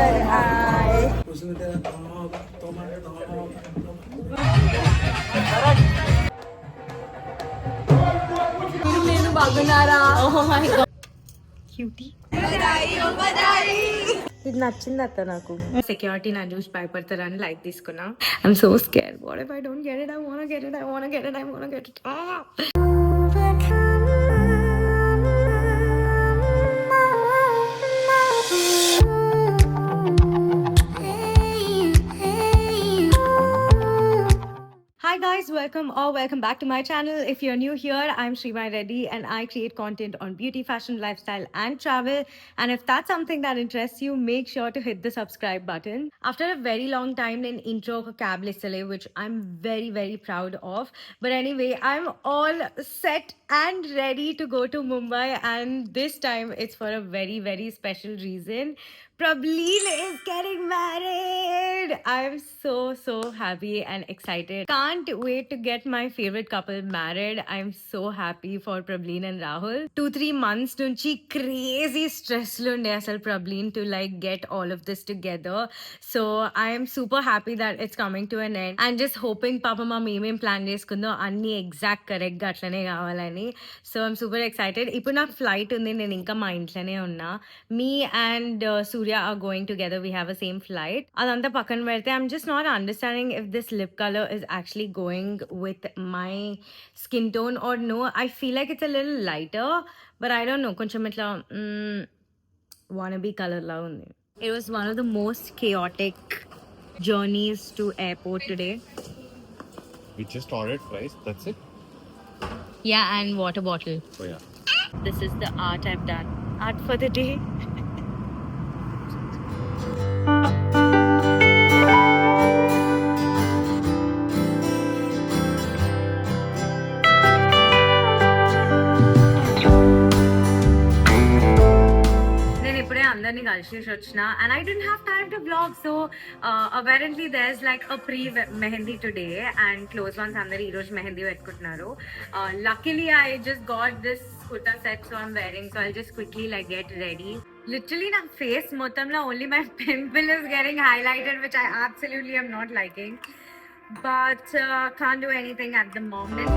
other eye. నేను బాగున్నారా? Oh my god. Cutie. ఇది నచ్చింది అత్త నాకు. సెక్యూరిటీ నా చూసి భయపడతారని లైక్ తీసుకున్నా. I'm so scared. What if I don't get it? I want get it. Hi guys, welcome back to my channel. If you're new here, I'm Srimai Reddy and I create content on beauty, fashion, lifestyle and travel. And if that's something that interests you, make sure to hit the subscribe button. After a very long time in intro cab listale, which I'm very proud of. But anyway, I'm all set and ready to go to Mumbai, and this time it's for a very special reason. Prableen is getting married. I'm so happy and excited. Can't wait to get my favorite couple married. I'm so happy for Prableen and Rahul. 2-3 months nunchi crazy stress lo unde asal Prableen to like get all of this together. So I am super happy that it's coming to an end. And just hoping Papa Mom em plan chesukundo anni exact correct ga atlane kavalani. So I'm super excited. Ippudu na flight undi, nenu inka ma intlane unna. Me and Surya are going together. We have a same flight. Adanta pakkan pedte, I'm just not understanding if this lip color is actually going with my skin tone or no. I feel like it's a little lighter, but I don't know. Koncham itla wannabe color la undi. It was one of the most chaotic journeys to airport today. We just ordered fries, that's it? Yeah, and water bottle. Oh yeah. This is the art I've done. Art for the day. అందరినీ కలిసి వచ్చిన and I didn't have time to vlog, so apparently there's like a pre mehendi today and close ones అందరు ఈ రోజు మెహందీ పెట్టుకుంటున్నారు. Luckily I just got this kurta set, so I'm wearing, so I'll just quickly like get ready. Literally na face మొత్తంలో only my pimple is getting highlighted, which I absolutely am not liking, but can't do anything at the moment.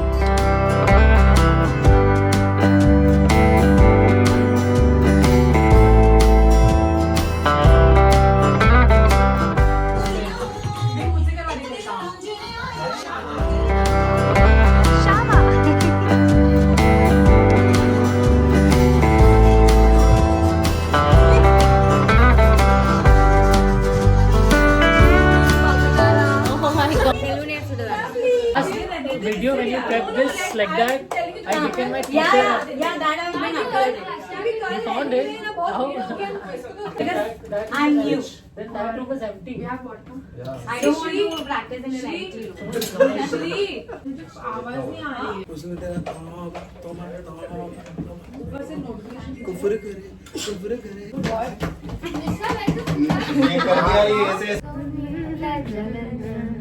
Video when you kept this like that, I became my teacher. Yeah, that I've been uploaded. You found it? How? I'm new. Then that room was empty. I don't want to practice in an empty room.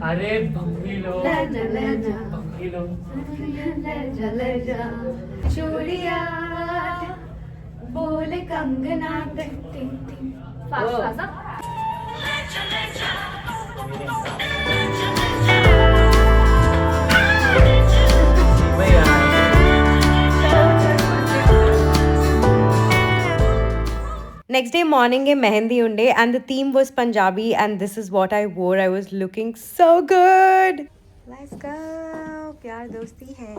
अरे भंगी लो चूड़िया बोले Kangana fast Next day morning a mehendi unde and the theme was Punjabi and this is what I wore. I was looking so good. Let's go. Pyar dosti hai.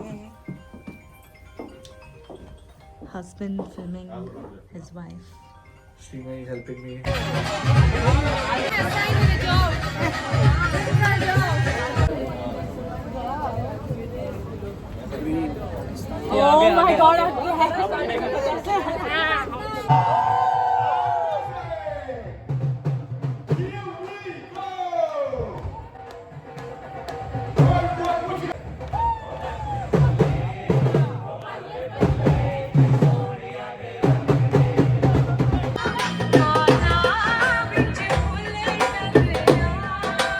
Husband filming his wife. Srimai is helping me. Oh my god.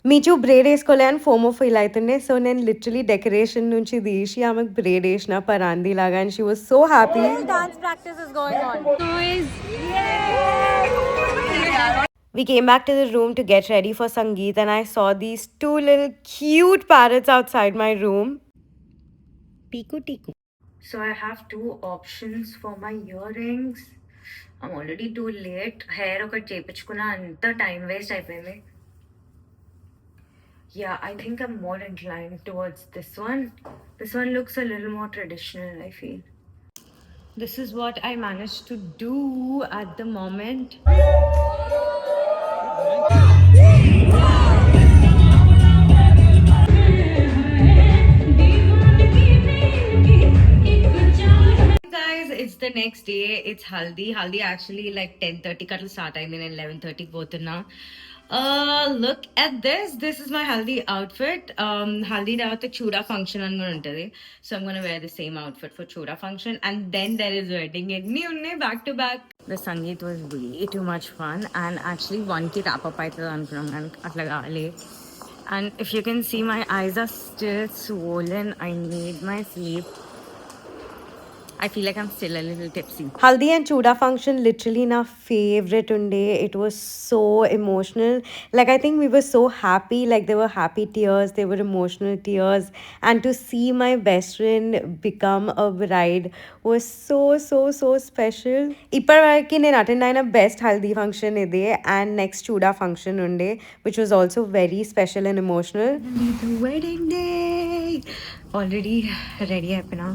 మీచు బ్రేడ్ వేసుకోలే అని FOMO feel అవుతుండే. So నేను literally decoration నుంచి తీసి ఆమెకు బ్రేడ్ వేసిన పరాంది లాగా and she was so happy. Dance practice is going on. We came back to the room to get ready for Sangeet, and I saw these two little cute parrots outside my room. Piku Tiku. So I have two options for my earrings. I'm already too late. Hair ఒకటి చేపించుకున్నా అంత time waste అయిపోయింది. Yeah, I think I'm more inclined towards this one. This one looks a little more traditional, I feel. This is what I managed to do at the moment. Guys, it's the next day. It's Haldi. Haldi actually like 10:30 katlu start ayyindi. Then 11:30 పోతున్నా. Look at this. This is my Haldi outfit. Haldi తర్వాత చూడా function అని కూడా ఉంటది. So I'm gonna wear the same outfit for చూడా function, and then there is wedding. ఎన్ని ఉన్నాయి back to back. The Sangeet was way too much fun, and actually 1 కి wrap up అవుతుంది అనుకున్నాం కానీ అట్లా కాలే. And if you can see, my eyes are still swollen. I need my sleep. I feel like I'm still a little tipsy. Haldi and Chuda function literally na favorite unde. It was so emotional. Like I think we were so happy. Like there were happy tears, there were emotional tears, and to see my best friend become a bride was so special. Ippar నేను attend అయిన best Haldi function ఇదే, and next Chuda function unde, which was also very special and emotional. The wedding day. Already ready అయిపోయినా.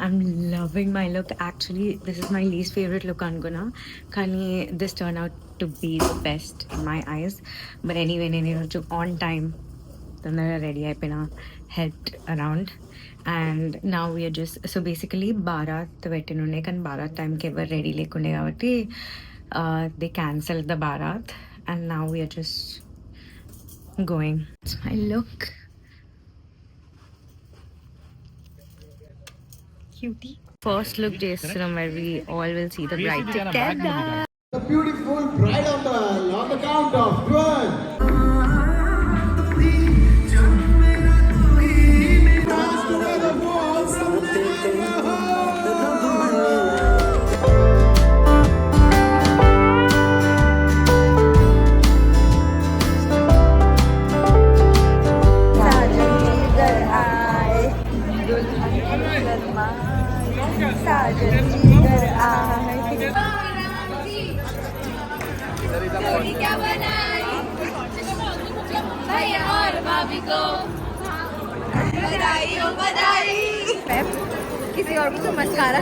I'm loving my look. Actually, this is my least favorite look అనుకున్నా, కానీ this turned out to be the best in my eyes. But anyway, నేను ఈరోజు on time తొందరగా ready అయిపోయినా, helped around, and now we are just, so basically baraat పెట్టినుండే కానీ బారాత్ టైంకి ఎవరు రెడీ లేకుండే కాబట్టి they cancelled the baraat, and now we are just going. It's my look. Cutie. First look చేస్తున్నాం where we all will see the bride together. The beautiful bridal on the count of 12. किसी और को तो mascara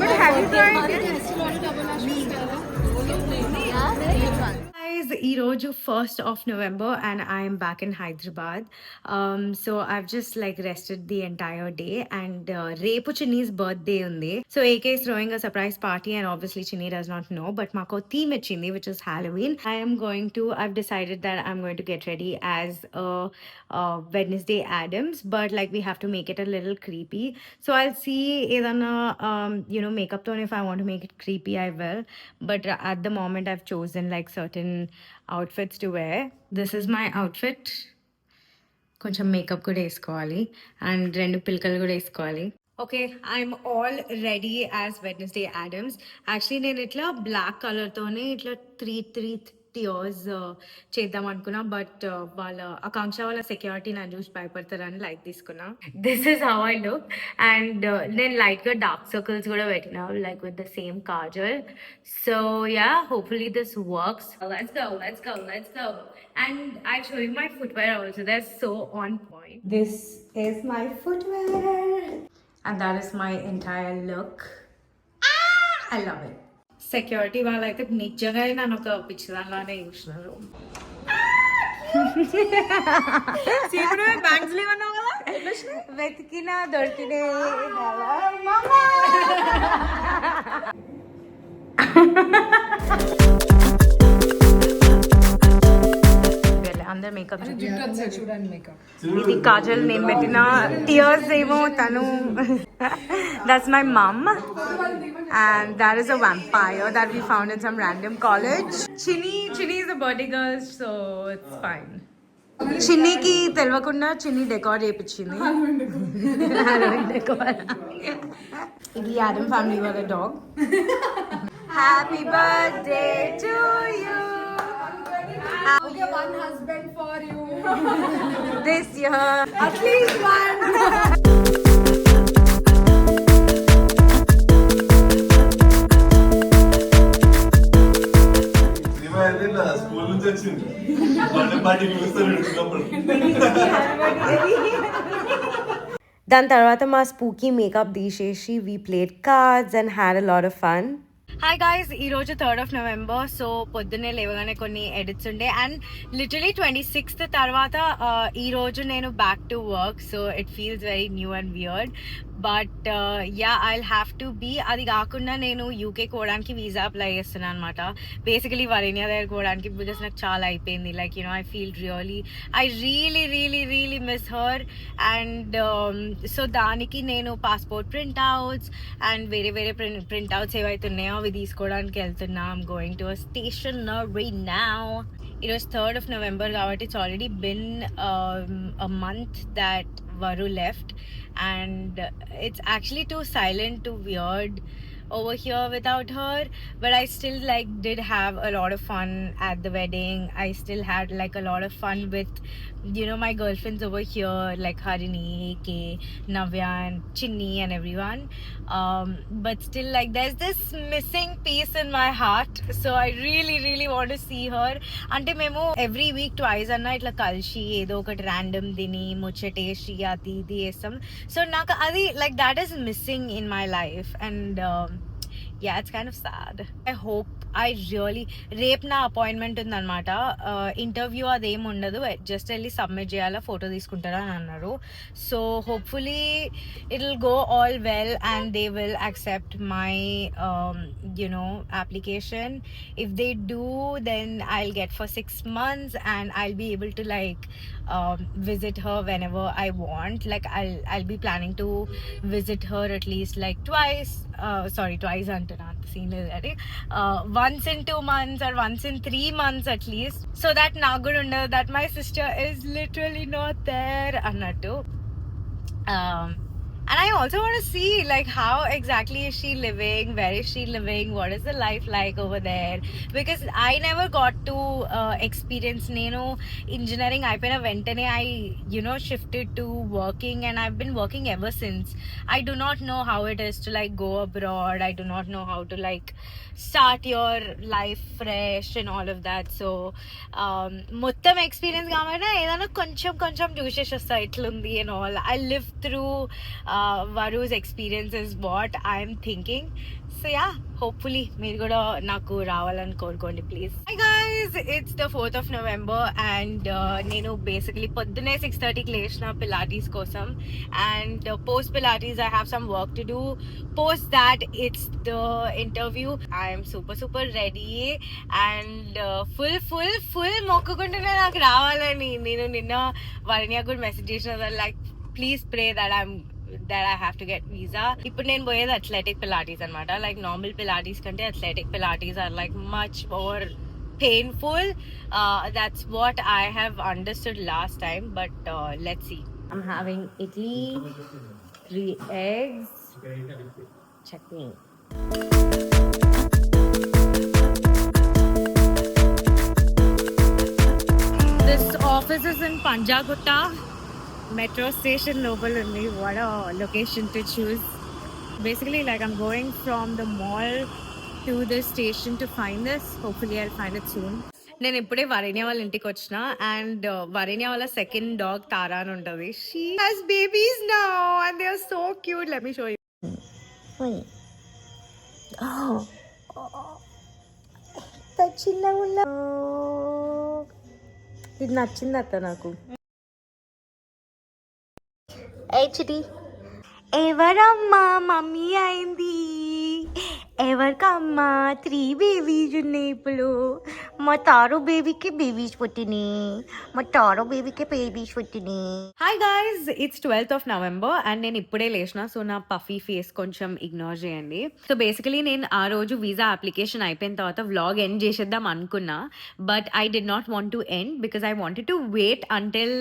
But have you tried guys, ఈ రోజు 1st of November and I am back in Hyderabad. So I've just like rested the entire day, and రేపు Chinny's birthday ఉంది. So AK is throwing a surprise party, and obviously Chinny does not know, but మాకు theme ఇచ్చింది which is Halloween. I've decided that I'm going to get ready as a Wednesday Addams, but like we have to make it a little creepy. So I'll see ఏదన్నా makeup tone, if I want to make it creepy I will, but at the moment I've chosen like certain outfits to wear. This is my outfit. కొంచెం makeup కూడా వేసుకోవాలి and 2 పిలకలు కూడా వేసుకోవాలి. Okay, I'm all ready as Wednesday Adams. Actually నేను ఇట్లా black కలర్తోనే ఇట్లా three tears చేద్దాం అనుకున్నా, బట్ వాళ్ళ ఆకాంక్ష వాళ్ళ సెక్యూరిటీ నన్ను చూసి భయపడతారని లైట్ తీసుకున్నా. This is how I look. And నేను లైట్గా డార్క్ సర్కిల్స్ కూడా పెట్టినా like with the same Kajal. So yeah, hopefully this works. Let's go. And I'll show you my footwear also. They're so on point. This is my footwear. And that is my entire look. I love it. Security వాళ్ళు అయితే నిజంగా నన్ను ఒక పిచ్చిదానిలానే చూసినారు. వెతికినా దొరికినే అందరు makeup ఇది కాజల్ నేను పెట్టిన టియర్స్ ఏమో తను. That's my mum and that is a vampire that we found in some random college. Chinny is a birthday girl, so it's fine. Chinny ki telvakunda Chinny decor చేపించింది. Halloween decor. ఇది Adam family వాళ్ళ dog. Happy birthday to you. Okay, one husband for you. This year. At least one. School నుంచి వచ్చింది birthday party పిలుస్తారు అప్పుడు దాని తర్వాత మా spooky makeup తీసేసి we played cards and had a lot of fun. Hi guys, ఈరోజు 3rd of November. So పొద్దున్నే లేవగానే కొన్ని ఎడిట్స్ ఉండే అండ్ లిటరలీ 26th తర్వాత ఈరోజు నేను back to work. So it feels very new and weird but yeah I'll have to be. అది కాకుండా నేను యూకే పోవడానికి వీసా అప్లై చేస్తున్నాను అనమాట. బేసికలీ వరేనియా దగ్గర పోవడానికి బికాస్ నాకు చాలా అయిపోయింది. Like you know I feel I really miss her and so దానికి నేను పాస్పోర్ట్ ప్రింట్అవుట్స్ అండ్ వేరే ప్రింట్అవుట్స్ ఏవైతే ఉన్నాయో అవి తీసుకోవడానికి వెళ్తున్నా. I'm going to a station right now. ఈరోజు 3rd of November కాబట్టి it's already bin a month that Varu left and it's actually too silent, too weird over here without her, but I still like did have a lot of fun at the wedding. I still had like a lot of fun with my girlfriends over here like Harini, AK, Navya and Chinni and everyone, but still like there's this missing piece in my heart, so I really want to see her. Ante memo every week twice anna itla kalshi edo okati random dini muchatesi adi idi esam, so naku adi like that is missing in my life and yeah, it's kind of sad. I hope రేపు నా appointment ఉందన్నమాట. Interview అదేం ఉండదు, just వెళ్ళి submit చేయాలా, photo తీసుకుంటారా అని అన్నారు. So hopefully it will go all well and they will accept my application. If they do, then I'll get for 6 months and I'll be able to like visit her whenever I want. Like I'll be planning to visit her at least like twice antana scene already, once in 2 months or once in 3 months at least, so that nagudunda that my sister is literally not there annattu. And I also want to see like how exactly is she living, where is she living, what is the life like over there, because I never got to experience nenu engineering ayipena ventane I shifted to working and I've been working ever since. I do not know how it is to like go abroad. I do not know how to like start your life fresh and all of that. So మొత్తం experience కావాలంటే ఏదైనా కొంచెం చూసేసి వస్తా ఎట్లుంది and all. I live through Varu's experience is what I'm thinking. So yeah, hopefully మీరు కూడా నాకు రావాలని కోరుకోండి please. Hi guys, it's the 4th of November and నేను బేసికలీ పొద్దునే 6:30కి లేచిన పిలాటీస్ కోసం and post pilates I have some work to do. Post that it's the interview. I am super ready and full మొక్కుకుంటున్నా నాకు రావాలని. నేను నిన్న వరణ్య కూడా message చేసిన like please pray that I have to get visa. ఇప్పుడు నేను పోయేది అథ్లెటిక్ పిలాటీస్ అనమాట. లైక్ నార్మల్ పిలాటీస్ కంటే athletic pilates are like much more painful. That's what I have understood last time, but let's see. I'm having idli, 3 eggs, chutney. This office is in Panjagutta. Metro station లోపల ఉంది. What a location to choose. Basically like I'm going from the mall to the station to find this. Hopefully I'll find it soon. నేను ఇప్పుడే వరేణ్య వాళ్ళ ఇంటికి వచ్చిన and Varenya వాళ్ళ second dog తారా అని ఉంటుంది. She has babies now and they are so cute. Let me show you. చిన్నగా ఉన్నా ఇది నచ్చింది అత్త నాకు. చిటి ఎవరమ్మా మమ్మీ అయింది? ఎవరికమ్మా 3 బేబీస్ ఉన్నాయి ఇప్పుడు. మా తారో బేబీకి బేబీస్ పుట్టినాయి. Hi guys, it's 12th of November and నేను ఇప్పుడే లేచిన. సో నా పఫీ ఫేస్ కొంచెం ఇగ్నోర్ చేయండి. సో బేసికలీ నేను ఆ రోజు వీసా అప్లికేషన్ అయిపోయిన తర్వాత వ్లాగ్ ఎండ్ చేసేద్దాం అనుకున్నా, but I did not want to end because I wanted to wait until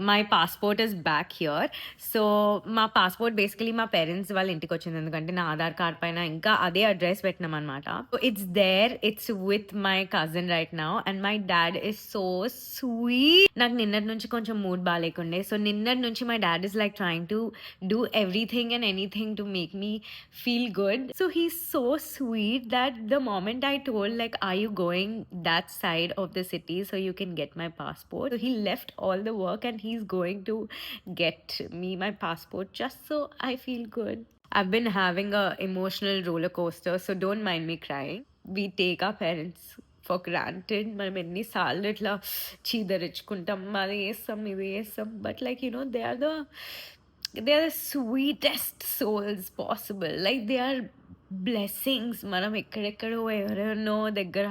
my passport is back here. So మా పాస్పోర్ట్ బేసికలీ మా పేరెంట్స్ వాళ్ళ ఇంటికి వచ్చింది, ఎందుకంటే నా ఆధార్ కార్డ్ పైన ఇంకా అదే అడ్రస్ పెట్టినాం అనమాట. So it's there It's with my cousin right now, and my dad is so sweet. నాకు నిన్నటి నుంచి కొంచెం మూడ్ బాగాలేకుండే, సో నిన్నటి నుంచి my dad is like trying to do everything and anything to make me feel good. So he's so sweet that the moment I told like, are you going that side of the city so you can get my passport, so he left all the work and he's going to get me my passport just so I feel good. I've been having a emotional roller coaster, so don't mind me crying. We take our parents for granted. మనం ఎన్నిసార్లు ఇట్లా చీదరించుకుంటాం, అది వేస్తాం ఇది వేస్తాం, but like they are the sweetest souls possible. Like they are blessings. మనం ఎక్కడెక్కడో ఎవరెవరినో దగ్గర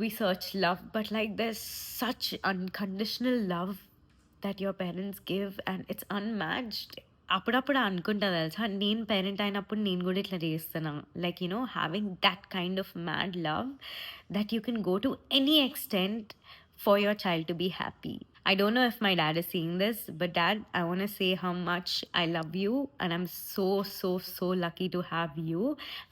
we search love, but like there's such unconditional love that your parents give, and it's unmatched. అప్పుడప్పుడు అనుకుంటా తెలుసా, నేను పేరెంట్ అయినప్పుడు నేను కూడా ఇట్లా చేస్తున్నా, like having that kind of mad love that you can go to any extent for your child to be happy. I don't know if my dad is seeing this, but Dad, I want to say how much I love you, and I'm so lucky to have you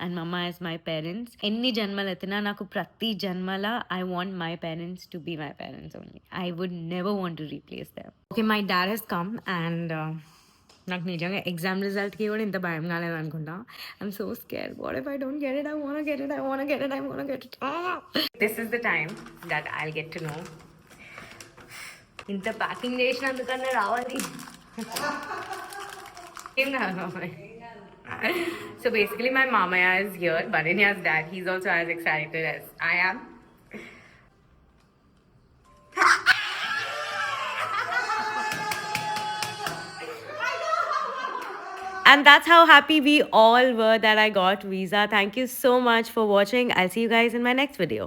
and Mama as my parents. Enni janmala etina naku prati janmala I want my parents to be my parents only. I would never want to replace them. Okay, my dad has come, and నాకు నిజంగా exam రిజల్ట్కి కూడా ఇంత భయం కాలేదు అనుకుంటా. I'm so scare. What if I don't get it? I want get it. This is the time that I get to know. ఇంత packing చేసినందుకన్నా రావాలి. ఏం కాదు. So basically my mamaya is here, Bharanya's dad. He's also as excited as I am. And that's how happy we all were that I got visa. Thank you so much for watching. I'll see you guys in my next video.